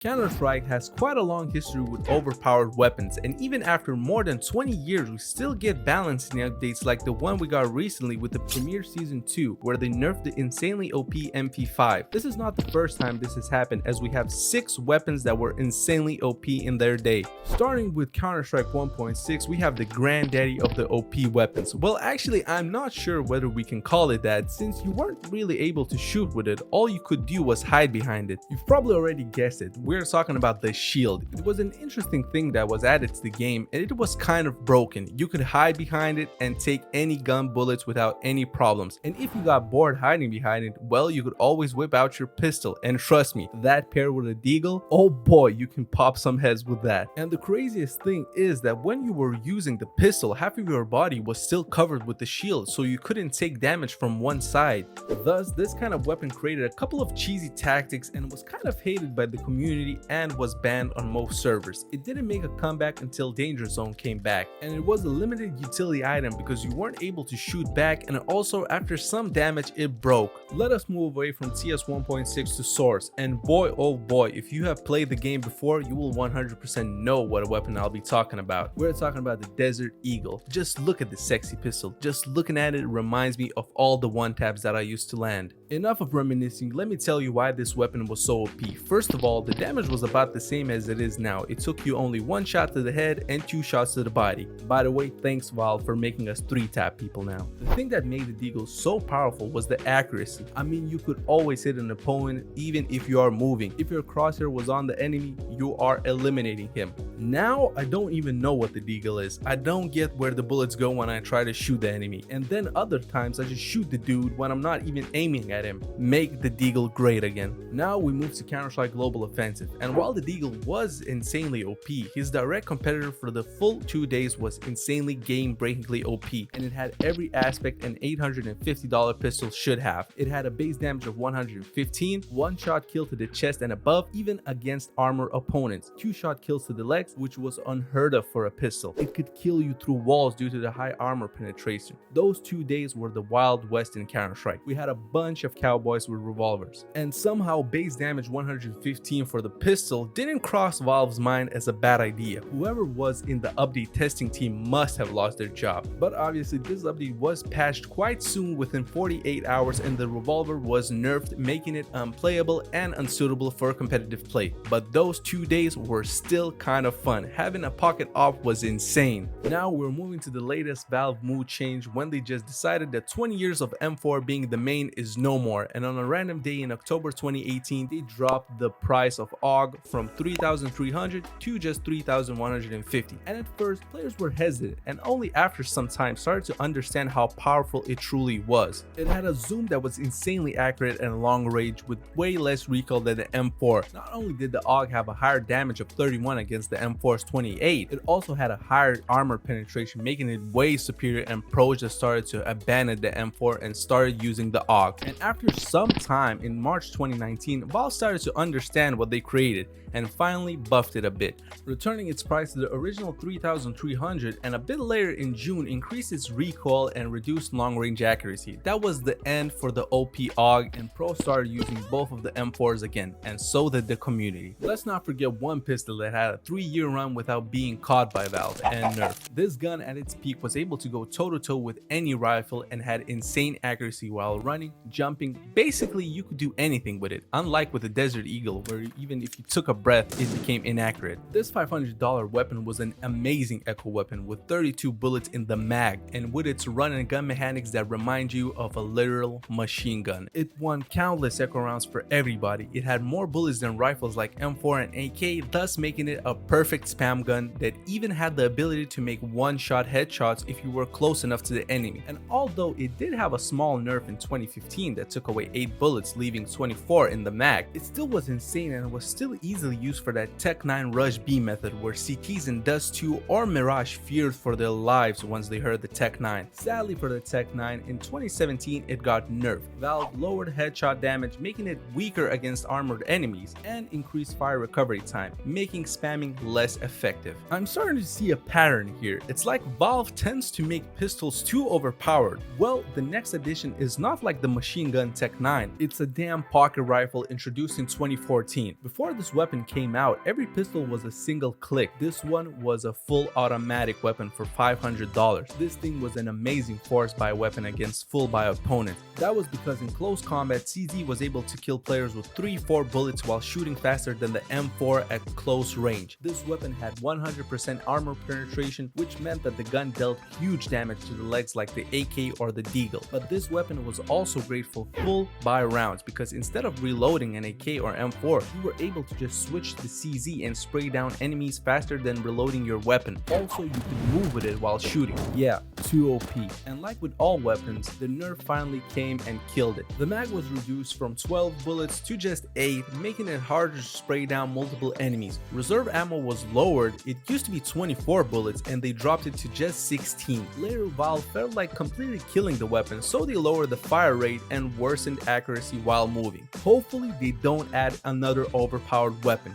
Counter-Strike has quite a long history with overpowered weapons, and even after more than 20 years we still get balancing updates like the one we got recently with the Premier Season 2 where they nerfed the insanely OP MP5. This is not the first time this has happened, as we have 6 weapons that were insanely OP in their day. Starting with Counter-Strike 1.6, we have the granddaddy of the OP weapons. Well, actually I'm not sure whether we can call it that, since you weren't really able to shoot with it. All you could do was hide behind it. You've probably already guessed it. We're talking about the shield. It was an interesting thing that was added to the game, and it was kind of broken. You could hide behind it and take any gun bullets without any problems. And if you got bored hiding behind it, well, you could always whip out your pistol. And trust me, that paired with a deagle, oh boy, you can pop some heads with that. And the craziest thing is that when you were using the pistol, half of your body was still covered with the shield, so you couldn't take damage from one side. Thus, this kind of weapon created a couple of cheesy tactics and was kind of hated by the community and was banned on most servers. It didn't make a comeback until Danger Zone came back, and it was a limited utility item because you weren't able to shoot back, and also after some damage it broke. Let us move away from CS 1.6 to Source, and boy oh boy, if you have played the game before, you will 100% know what weapon I'll be talking about. We're talking about the Desert Eagle. Just look at the sexy pistol. Just looking at it reminds me of all the one-taps that I used to land. Enough of reminiscing, let me tell you why this weapon was so OP. First of all, the damage was about the same as it is now. It took you only 1 shot to the head and 2 shots to the body. By the way, thanks Valve for making us 3-tap people now. The thing that made the Deagle so powerful was the accuracy. I mean, you could always hit an opponent even if you are moving. If your crosshair was on the enemy, you are eliminating him. Now, I don't even know what the Deagle is. I don't get where the bullets go when I try to shoot the enemy. And then other times I just shoot the dude when I'm not even aiming at him. Make the Deagle great again. Now we move to Counter-Strike Global Offensive, and while the Deagle was insanely OP, his direct competitor for the full 2 days was insanely game-breakingly OP, and it had every aspect an $850 pistol should have. It had a base damage of 115, 1-shot kill to the chest and above, even against armor opponents, 2-shot kills to the legs, which was unheard of for a pistol. It could kill you through walls due to the high armor penetration. Those 2 days were the Wild West in Counter-Strike. We had a bunch of cowboys with revolvers, and somehow base damage 115 for the pistol didn't cross Valve's mind as a bad idea. Whoever was in the update testing team must have lost their job. But obviously this update was patched quite soon, within 48 hours, and the revolver was nerfed, making it unplayable and unsuitable for competitive play. But those 2 days were still kind of fun. Having a pocket op was insane. Now we're moving to the latest Valve mood change, when they just decided that 20 years of M4 being the main is no more, and on a random day in October 2018 they dropped the price of AUG from 3,300 to just 3,150. And at first players were hesitant, and only after some time started to understand how powerful it truly was. It had a zoom that was insanely accurate and long range with way less recoil than the M4. Not only did the AUG have a higher damage of 31 against the M4's 28, it also had a higher armor penetration, making it way superior, and pros just started to abandon the M4 and started using the AUG. And after some time in March 2019, Valve started to understand what they created and finally buffed it a bit, returning its price to the original 3,300, and a bit later in June increased its recoil and reduced long range accuracy. That was the end for the OP AUG, and pros started using both of the M4s again, and so did the community. Let's not forget one pistol that had a 3-year run without being caught by Valve and nerfed. This gun at its peak was able to go toe to toe with any rifle and had insane accuracy while running, jumping. Basically you could do anything with it, unlike with the Desert Eagle where even if you took a breath it became inaccurate. This $500 weapon was an amazing echo weapon with 32 bullets in the mag, and with its run and gun mechanics that remind you of a literal machine gun. It won countless echo rounds for everybody. It had more bullets than rifles like M4 and AK, thus making it a perfect spam gun that even had the ability to make 1-shot headshots if you were close enough to the enemy. And although it did have a small nerf in 2015 that took away 8 bullets leaving 24 in the mag, it still was insane and was still easily used for that Tech 9 Rush B method where CTs in Dust 2 or Mirage feared for their lives once they heard the Tech 9. Sadly for the Tech 9, in 2017 it got nerfed. Valve lowered headshot damage, making it weaker against armored enemies, and increased fire recovery time, making spamming less effective. I'm starting to see a pattern here. It's like Valve tends to make pistols too overpowered. Well, the next edition is not like the machine gun Tech 9. It's a damn pocket rifle introduced in 2014. Before this weapon came out, every pistol was a single click. This one was a full automatic weapon for $500. This thing was an amazing force buy weapon against full buy opponents. That was because in close combat, Csgo was able to kill players with 3-4 bullets while shooting faster than the M4 at close range. This weapon had 100% armor penetration, which meant that the gun dealt huge damage to the legs like the AK or the Deagle. But this weapon was also great for full buy rounds because instead of reloading an AK or M4, you were able to just switch to CZ and spray down enemies faster than reloading your weapon. Also, you could move with it while shooting. Yeah, too OP. And like with all weapons, the nerf finally came and killed it. The mag was reduced from 12 bullets to just 8, making it harder to spray down multiple enemies. Reserve ammo was lowered. It used to be 24 bullets and they dropped it to just 16. Later, Valve felt like completely killing the weapon, so they lowered the fire rate and worsened accuracy while moving. Hopefully they don't add another overpowered weapon.